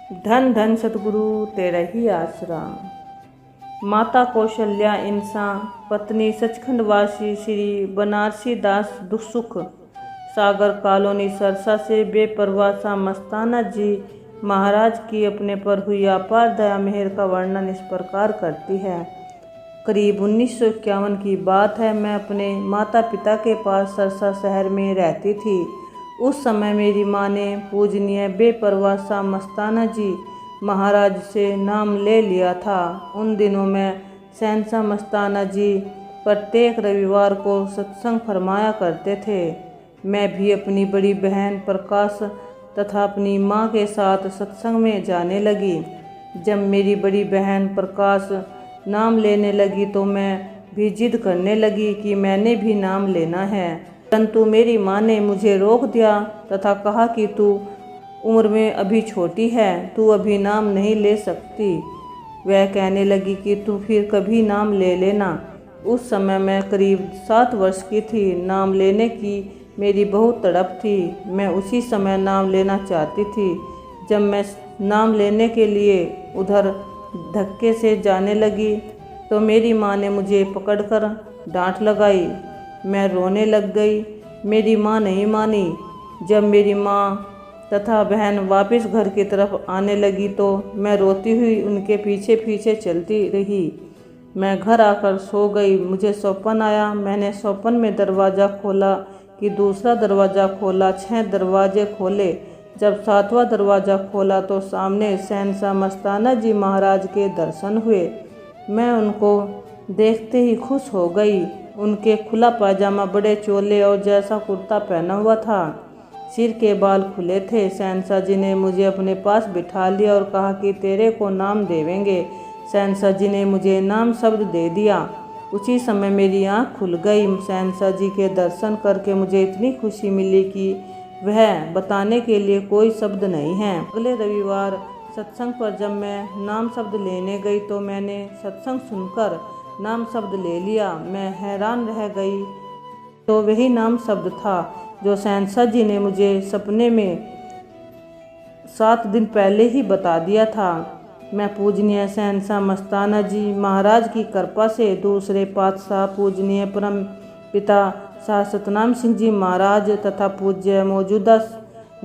धन धन सतगुरु तेरा ही आसरा। माता कौशल्या इंसान, पत्नी सचखंड वासी श्री बनारसी दास दुखसुख, सागर कॉलोनी सरसा से बेपरवाह सा मस्ताना जी महाराज की अपने पर हुई अपार दया मेहर का वर्णन इस प्रकार करती है। करीब 1951 की बात है। मैं अपने माता पिता के पास सरसा शहर में रहती थी। उस समय मेरी माँ ने पूजनीय बेपरवाह सा मस्ताना जी महाराज से नाम ले लिया था। उन दिनों में शहंशाह मस्ताना जी प्रत्येक रविवार को सत्संग फरमाया करते थे। मैं भी अपनी बड़ी बहन प्रकाश तथा अपनी माँ के साथ सत्संग में जाने लगी। जब मेरी बड़ी बहन प्रकाश नाम लेने लगी तो मैं भी जिद करने लगी कि मैंने भी नाम लेना है, परंतु मेरी माँ ने मुझे रोक दिया तथा कहा कि तू उम्र में अभी छोटी है, तू अभी नाम नहीं ले सकती। वह कहने लगी कि तू फिर कभी नाम ले लेना। उस समय मैं करीब 7 वर्ष की थी। नाम लेने की मेरी बहुत तड़प थी। मैं उसी समय नाम लेना चाहती थी। जब मैं नाम लेने के लिए उधर धक्के से जाने लगी तो मेरी माँ ने मुझे पकड़कर डांट लगाई। मैं रोने लग गई। मेरी माँ नहीं मानी। जब मेरी माँ तथा बहन वापस घर की तरफ आने लगी तो मैं रोती हुई उनके पीछे पीछे चलती रही। मैं घर आकर सो गई। मुझे स्वप्न आया। मैंने स्वप्न में दरवाज़ा खोला कि दूसरा दरवाज़ा खोला, 6 दरवाजे खोले। जब 7वां दरवाज़ा खोला तो सामने शहंशाह मस्ताना जी महाराज के दर्शन हुए। मैं उनको देखते ही खुश हो गई। उनके खुला पायजामा, बड़े चोले और जैसा कुर्ता पहना हुआ था, सिर के बाल खुले थे। शहंशाह जी ने मुझे अपने पास बिठा लिया और कहा कि तेरे को नाम देवेंगे। शहंशाह जी ने मुझे नाम शब्द दे दिया। उसी समय मेरी आँख खुल गई। शहंशाह जी के दर्शन करके मुझे इतनी खुशी मिली कि वह बताने के लिए कोई शब्द नहीं है। अगले रविवार सत्संग पर जब मैं नाम शब्द लेने गई तो मैंने सत्संग सुनकर नाम शब्द ले लिया। मैं हैरान रह गई। तो वही नाम शब्द था जो शहंशाह जी ने मुझे सपने में 7 दिन पहले ही बता दिया था। मैं पूजनीय शहंशाह मस्ताना जी महाराज की कृपा से दूसरे पातशाह पूजनीय परम पिता शाह सतनाम सिंह जी महाराज तथा पूज्य मौजूदा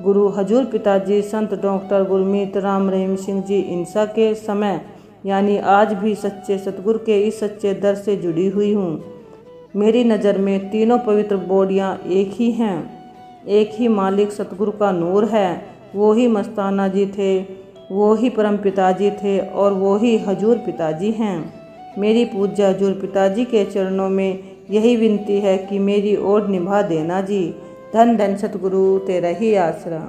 गुरु हजूर पिताजी संत डॉक्टर गुरमीत राम रहीम सिंह जी इंसा के समय यानी आज भी सच्चे सतगुरु के इस सच्चे दर से जुड़ी हुई हूँ। मेरी नज़र में तीनों पवित्र बोडियाँ एक ही हैं। एक ही मालिक सतगुरु का नूर है। वो ही मस्ताना जी थे, वो ही परम पिताजी थे और वो ही हजूर पिताजी हैं। मेरी पूज्य हजूर पिताजी के चरणों में यही विनती है कि मेरी ओर निभा देना जी। धन धन सतगुरु तेरा ही आसरा।